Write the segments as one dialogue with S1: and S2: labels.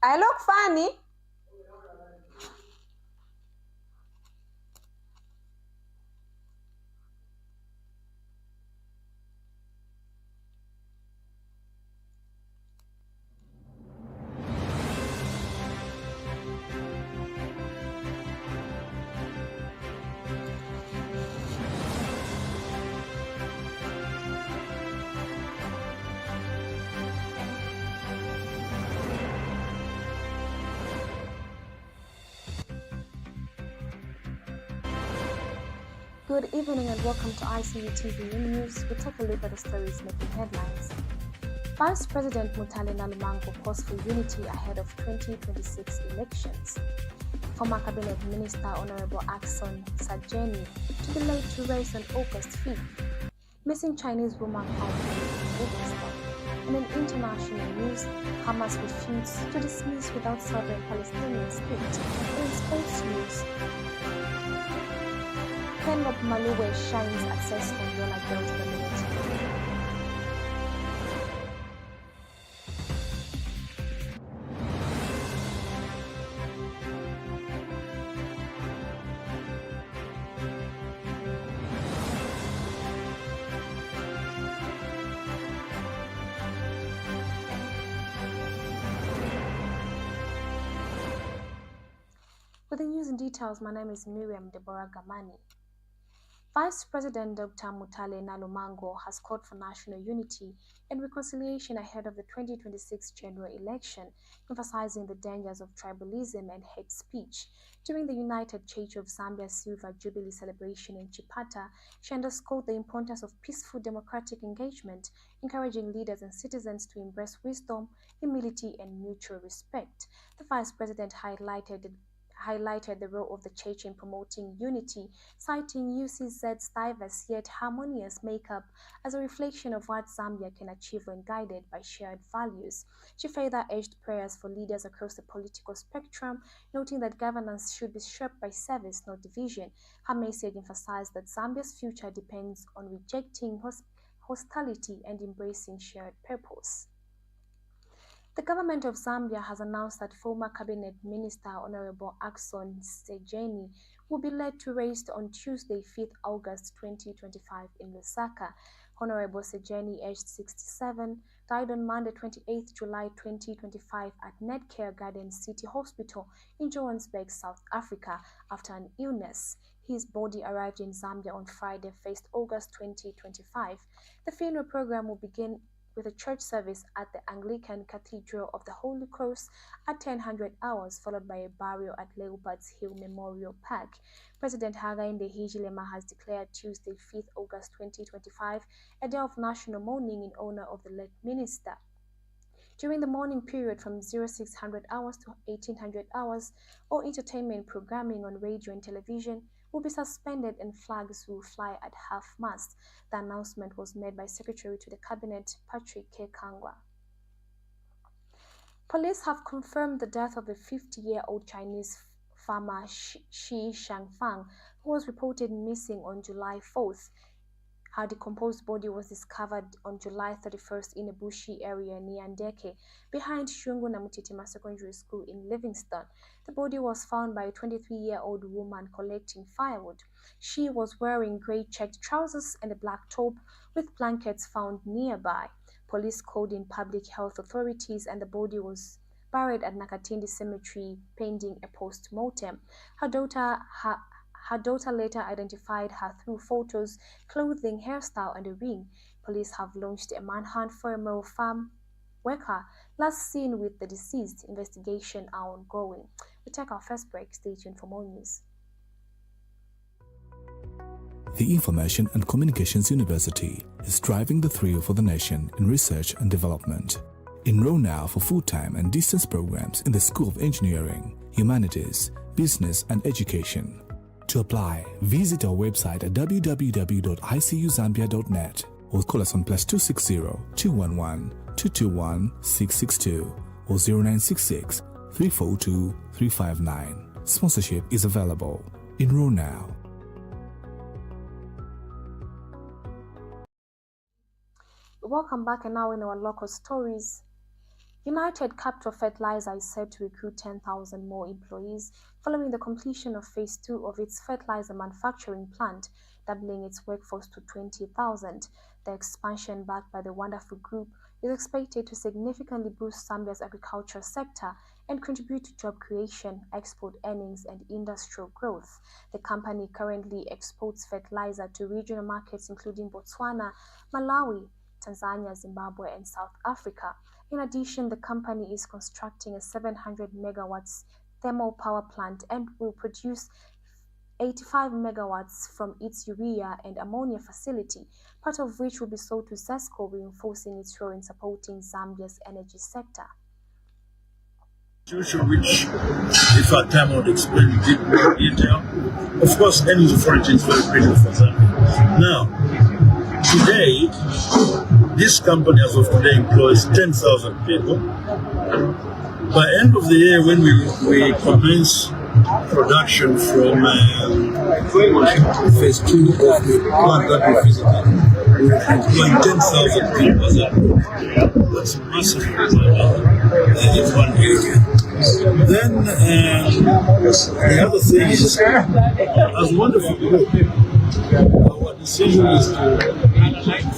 S1: I look funny. Good evening and welcome to Icu Tv News. We take a look at the stories making headlines. Vice President Mutale-Nalumango calls for unity ahead of 2026 elections. Former Cabinet Minister Honorable Ackson Sejani to be laid to race on August 5th. Missing Chinese woman found in Livingstone. And in international news, Hamas refutes to dismiss without sovereign Palestinian state. And in sports news, Penelope Mulubwa shines at ZESCO Ndola girls community. With the news and details, my name is Miriam Deborah Gamani. Vice President Dr. Mutale-Nalumango has called for national unity and reconciliation ahead of the 2026 general election, emphasizing the dangers of tribalism and hate speech. During the United Church of Zambia's Silver Jubilee celebration in Chipata, she underscored the importance of peaceful democratic engagement, encouraging leaders and citizens to embrace wisdom, humility, and mutual respect. The Vice President highlighted the role of the church in promoting unity, citing UCZ's diverse yet harmonious makeup as a reflection of what Zambia can achieve when guided by shared values. She further urged prayers for leaders across the political spectrum, noting that governance should be shaped by service, not division. Her message emphasized that Zambia's future depends on rejecting hostility and embracing shared purpose. The government of Zambia has announced that former Cabinet Minister Honorable Ackson Sejani will be led to rest on Tuesday, 5th August 2025 in Lusaka. Honorable Sejani, aged 67, died on Monday, 28th July 2025 at Nedcare Gardens City Hospital in Johannesburg, South Africa, after an illness. His body arrived in Zambia on Friday, 1st August 2025. The funeral program will begin with a church service at the Anglican Cathedral of the Holy Cross at 10:00 hours, followed by a burial at Leopards Hill Memorial Park. President Hakainde Hichilema has declared Tuesday, 5th August 2025, a day of national mourning in honor of the late minister. During the mourning period from 0600 hours to 1800 hours, all entertainment programming on radio and television will be suspended and flags will fly at half-mast. The announcement was made by Secretary to the Cabinet, Patrick K. Kangwa. Police have confirmed the death of a 50-year-old Chinese farmer Shi Shangfang, who was reported missing on July 4th. Her decomposed body was discovered on July 31st in a bushy area near Ndeke, behind Shungu Namutitima Secondary School in Livingstone. The body was found by a 23-year-old woman collecting firewood. She was wearing grey checked trousers and a black top, with blankets found nearby. Police called in public health authorities and the body was buried at Nakatindi Cemetery pending a post-mortem. Her daughter later identified her through photos, clothing, hairstyle, and a ring. Police have launched a manhunt for a male farm worker last seen with the deceased. Investigations are ongoing. We take our first break. Stay tuned for more news.
S2: The Information and Communications University is driving the thrill for the nation in research and development. Enroll now for full-time and distance programs in the School of Engineering, Humanities, Business and Education. To apply, visit our website at www.icuzambia.net or call us on +260 211 221 662 or 0966 342 359. Sponsorship is available. Enroll now.
S1: Welcome back, and now in our local stories. United Capital Fertilizer is set to recruit 10,000 more employees following the completion of Phase 2 of its fertilizer manufacturing plant, doubling its workforce to 20,000. The expansion, backed by the Wonderful Group, is expected to significantly boost Zambia's agricultural sector and contribute to job creation, export earnings, and industrial growth. The company currently exports fertilizer to regional markets including Botswana, Malawi, Tanzania, Zimbabwe, and South Africa. In addition, the company is constructing a 700 megawatts thermal power plant and will produce 85 megawatts from its urea and ammonia facility, part of which will be sold to ZESCO, reinforcing its role in supporting Zambia's energy sector.
S3: Which, if I time, I would explain in bit more detail. Of course, energy authority is very critical for Zambia. Now, today, this company as of today employs 10,000 people. By end of the year, when we commence production from Phase 2 of the plant that we visited, we employ 10,000 people as a group. That's a massive in one area. Then the other thing is, as Wonderful Group, our decision is to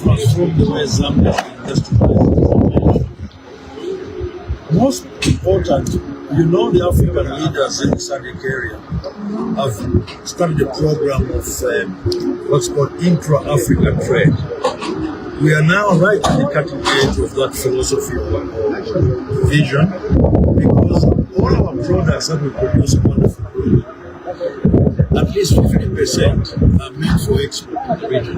S3: transform the way Zambia industrializes. Most important, the African leaders in the SADC area have started a program of what's called intra-African trade. We are now right at the cutting edge of that philosophy or vision, because all our products that we produce in Wonderful Group, at least 50% are meant for export in the region.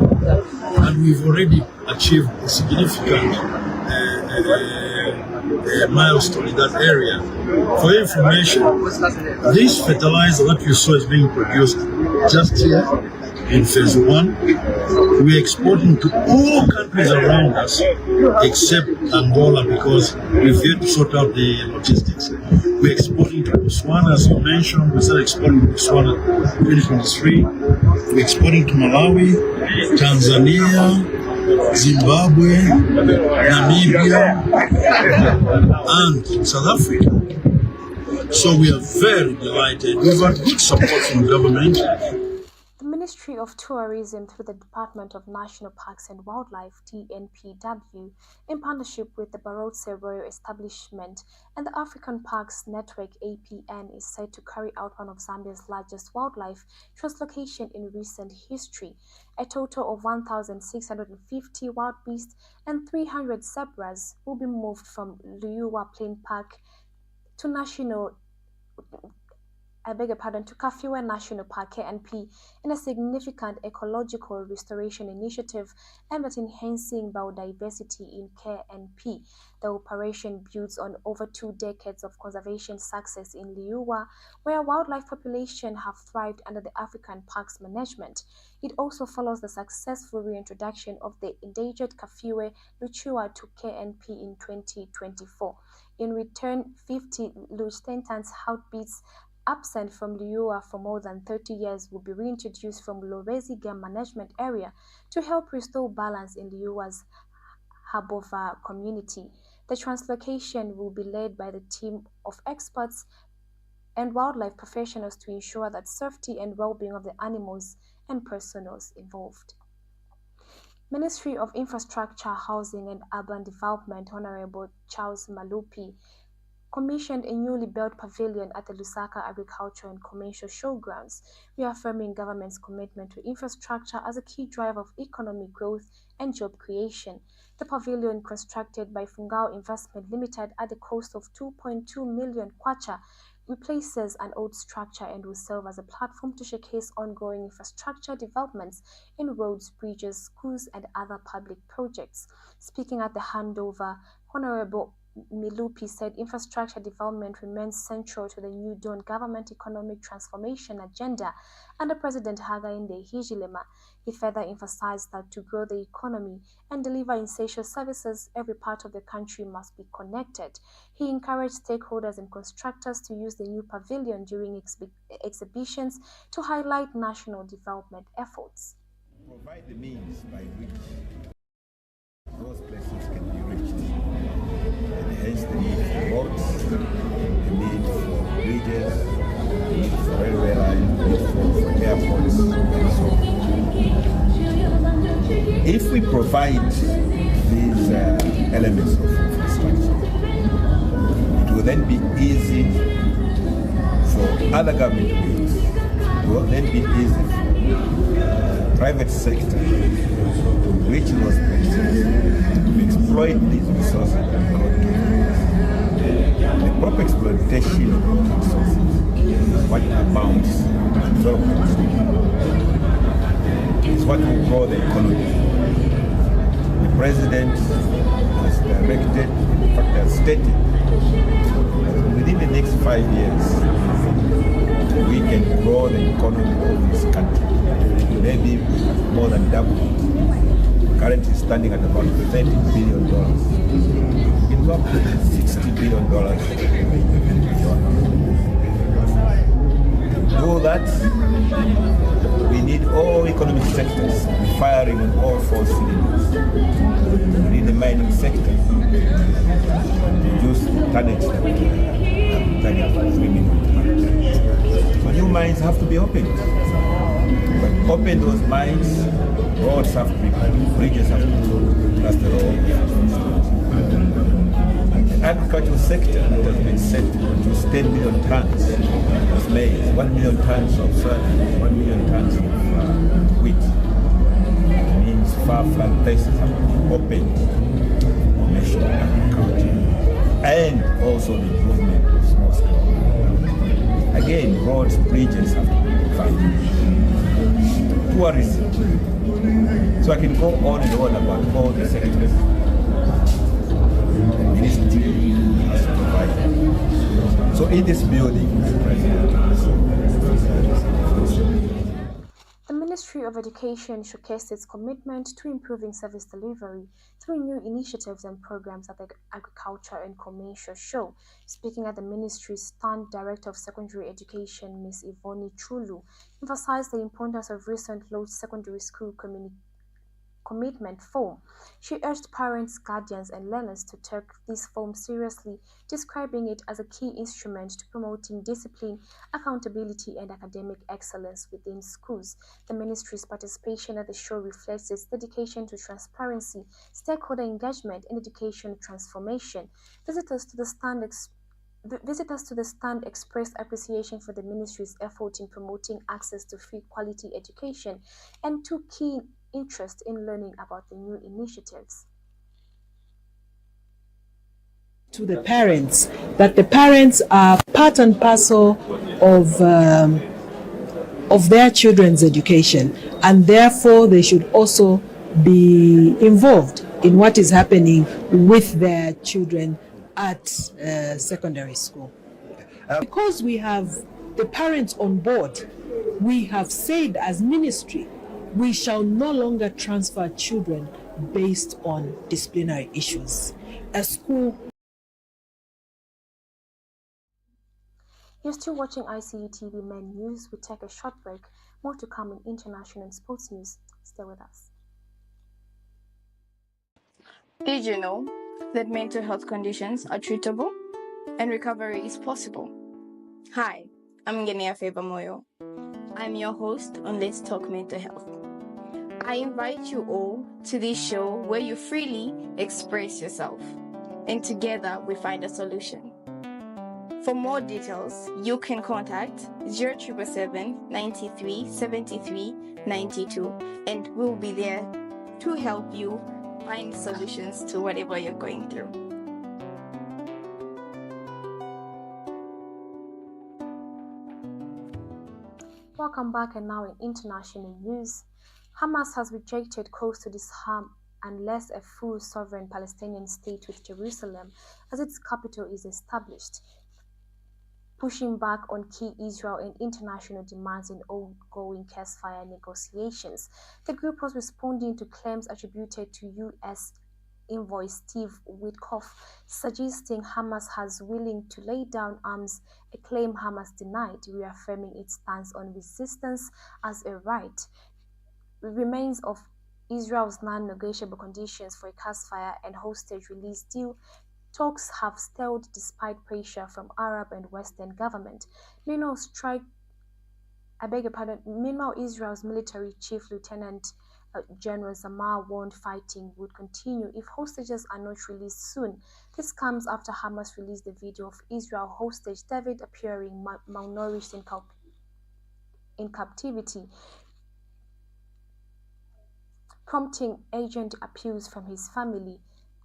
S3: And we've already achieved a significant milestone in that area. For your information, this fertilizer that you saw is being produced just here in Phase 1. We're exporting to all countries around us except Angola, because we've yet to sort out the logistics. We're exporting to Botswana, as you mentioned. We started exporting to Botswana in 2023. We're exporting to Malawi, Tanzania, Zimbabwe, Namibia, and South Africa. So we are very delighted. We've had good support from government.
S1: The Ministry of Tourism, through the Department of National Parks and Wildlife (DNPW), in partnership with the Barotse Royal Establishment and the African Parks Network (APN), is set to carry out one of Zambia's largest wildlife translocation in recent history. A total of 1,650 wild beasts and 300 zebras will be moved from Luiwa Plain Park to Kafue National Park (KNP) in a significant ecological restoration initiative aimed at enhancing biodiversity in KNP. The operation builds on over 2 decades of conservation success in Luiwa, where wildlife populations have thrived under the African Parks Management. It also follows the successful reintroduction of the endangered Kafue luchua to KNP in 2024. In return, 50 Luchtentans Houtbeats absent from Luiwa for more than 30 years will be reintroduced from Lowezi Game Management Area to help restore balance in Luiwa's Habova community. The translocation will be led by the team of experts and wildlife professionals to ensure that safety and well-being of the animals and personnel involved. Ministry of Infrastructure, Housing and Urban Development Honorable Charles Malupi commissioned a newly built pavilion at the Lusaka Agricultural and Commercial Showgrounds, reaffirming government's commitment to infrastructure as a key driver of economic growth and job creation. The pavilion, constructed by Fungao Investment Limited at the cost of 2.2 million kwacha, replaces an old structure and will serve as a platform to showcase ongoing infrastructure developments in roads, bridges, schools, and other public projects. Speaking at the handover, Honorable Milupi said infrastructure development remains central to the New Dawn government economic transformation agenda under President Hakainde Hichilema. He further emphasized that to grow the economy and deliver essential services, every part of the country must be connected. He encouraged stakeholders and constructors to use the new pavilion during exhibitions to highlight national development efforts.
S4: Provide the means by which those places can be reached. and hence the need for roads, the need for bridges, the need for railway lines, the need for airports, and so on. If we provide these elements of infrastructure, it will then be easy for other government to use. It will then be easy for private sector to reach those places, to exploit these resources that God gives. The proper exploitation of these resources is what amounts to development. It's what will grow the economy. The president has directed, in fact has stated, that within the next 5 years, we can grow the economy of this country, maybe more than double it. Currently standing at about $30 billion. We can go up to $60 billion. To do that, we need all economic sectors firing on all 4 cylinders. We need the mining sector to reduce tonnage that we target for 3 million tons. So new mines have to be opened. But open those mines, roads have to be built, bridges have to be built, that's the role. The agricultural sector has been set to produce 10 million tons of maize, 1 million tons of soybean, 1 million tons of wheat. It means far-flung places have to be opened for commercial agriculture, and also the improvement of small-scale. Again, roads, bridges have to be funded. Tourism. So I can go on and on about all the sectors. The ministry has to provide. So in this building, Mr. President,
S1: the Ministry of Education showcased its commitment to improving service delivery through new initiatives and programs at the Agriculture and Commercial Show. Speaking at the ministry's stand, Director of Secondary Education, Ms. Ivoni Chulu, emphasized the importance of recent Lodge Secondary School commitment form. She urged parents, guardians, and learners to take this form seriously, describing it as a key instrument to promoting discipline, accountability, and academic excellence within schools. The ministry's participation at the show reflects its dedication to transparency, stakeholder engagement, and education transformation. Visitors to the stand expressed appreciation for the ministry's effort in promoting access to free quality education and took keen interest in learning about the new initiatives.
S5: To the parents, that the parents are part and parcel of their children's education, and therefore they should also be involved in what is happening with their children at secondary school. Because we have the parents on board, we have said as ministry, we shall no longer transfer children based on disciplinary issues. A school.
S1: You're still watching Icu Tv Men News. We take a short break. More to come in international and sports news. Stay with us.
S6: Did you know that mental health conditions are treatable and recovery is possible? Hi, I'm Ngenea Moyo. I'm your host on Let's Talk Mental Health. I invite you all to this show where you freely express yourself, and together we find a solution. For more details, you can contact 0777 93 73 92, and we'll be there to help you find solutions to whatever you're going through.
S1: Welcome back, and now in international news. Hamas has rejected calls to disarm unless a full sovereign Palestinian state with Jerusalem as its capital is established, pushing back on key Israel and international demands in ongoing ceasefire negotiations. The group was responding to claims attributed to U.S. envoy Steve Witkoff, suggesting Hamas has willing to lay down arms, a claim Hamas denied, reaffirming its stance on resistance as a right. Remains of Israel's non-negotiable conditions for a ceasefire and hostage release deal Talks have stalled despite pressure from Arab and Western government. Meanwhile, Israel's military chief Lieutenant General Zamar warned fighting would continue if hostages are not released soon. This comes after Hamas released the video of Israel hostage David appearing malnourished in captivity, prompting urgent appeals from his family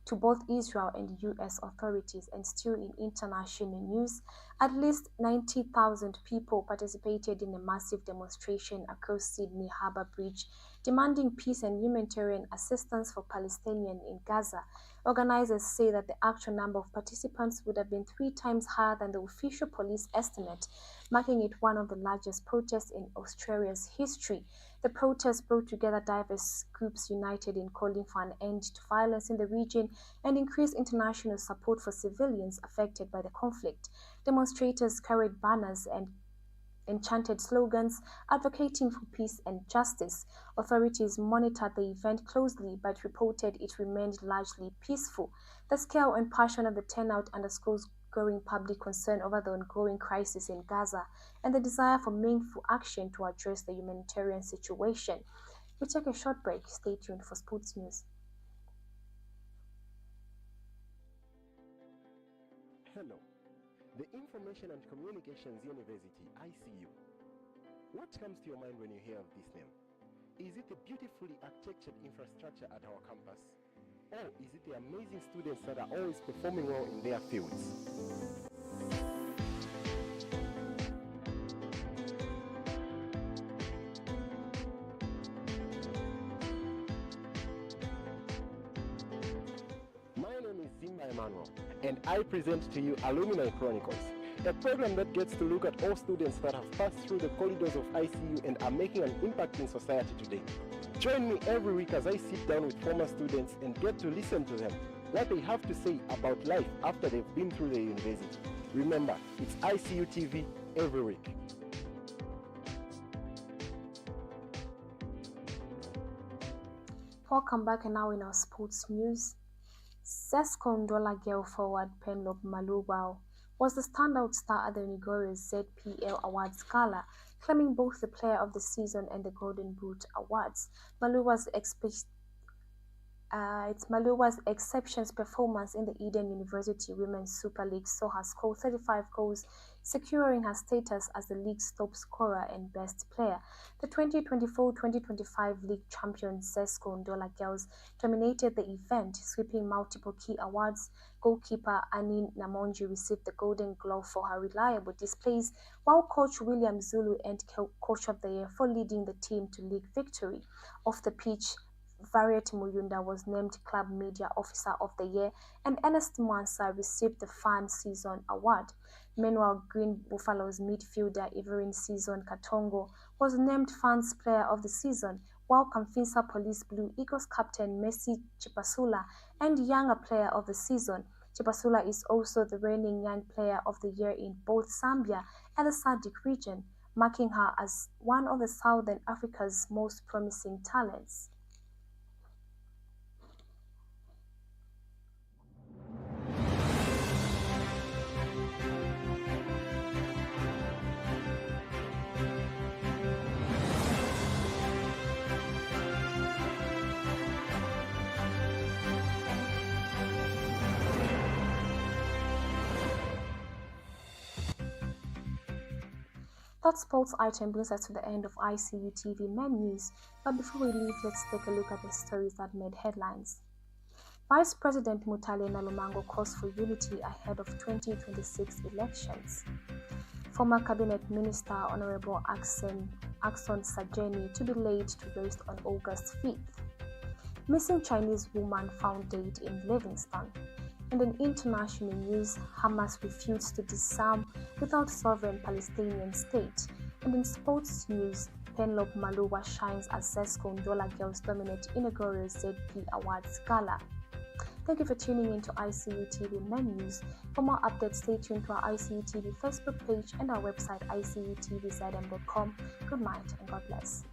S1: to both Israel and U.S. authorities. And still in international news, at least 90,000 people participated in a massive demonstration across Sydney Harbour Bridge, demanding peace and humanitarian assistance for Palestinians in Gaza. Organizers say that the actual number of participants would have been 3 times higher than the official police estimate, making it one of the largest protests in Australia's history. The protests brought together diverse groups united in calling for an end to violence in the region and increased international support for civilians affected by the conflict. Demonstrators carried banners and chanted slogans advocating for peace and justice. Authorities monitored the event closely but reported it remained largely peaceful. The scale and passion of the turnout underscores growing public concern over the ongoing crisis in Gaza and the desire for meaningful action to address the humanitarian situation. We take a short break. Stay tuned for sports news.
S7: Hello, the Information and Communications University, ICU. What comes to your mind when you hear of this name? Is it the beautifully architectured infrastructure at our campus? Or is it the amazing students that are always performing well in their fields? My name is Zimba Emmanuel, and I present to you Alumni Chronicles, a program that gets to look at all students that have passed through the corridors of ICU and are making an impact in society today. Join me every week as I sit down with former students and get to listen to them, what they have to say about life after they've been through the university. Remember, it's Icu TV every week.
S1: Welcome back, and now in our sports news. ZESCO Ndola girl forward Penelope Mulubwa was the standout star at the Inaugural ZPL Awards Gala, claiming both the Player of the Season and the Golden Boot Awards. Mulubwa's exceptions performance in the Eden University Women's Super League saw her score 35 goals, securing her status as the league's top scorer and best player. The 2024-2025 league champion ZESCO Ndola girls dominated the event, sweeping multiple key awards. Goalkeeper Annie Namonji received the Golden Glove for her reliable displays, while coach William Zulu earned Coach of the Year for leading the team to league victory. Off the pitch, Variety Muyunda was named Club Media Officer of the Year, and Ernest Mwansa received the Fan Season Award. Meanwhile, Green Buffaloes midfielder Everin Season Katongo was named Fans Player of the Season, while Kamfinsa Police Blue Eagles captain Messi Chipasula and Younger Player of the Season. Chipasula is also the reigning Young Player of the Year in both Zambia and the SADC region, marking her as one of the Southern Africa's most promising talents. That sports item brings us to the end of Icu TV main news, but before we leave, let's take a look at the stories that made headlines. Vice President Mutale-Nalumango calls for unity ahead of 2026 elections. Former Cabinet Minister Honorable Ackson Sejani to be laid to rest on August 5th. Missing Chinese woman found dead in Livingstone. And in international news, Hamas refused to disarm without sovereign Palestinian state. And in sports news, Penelope Mulubwa shines as ZESCO Ndola girls dominate Inaugural ZP Awards Gala. Thank you for tuning in to Icu TV main news. For more updates, stay tuned to our Icu TV Facebook page and our website icutvzm.com. Good night and God bless.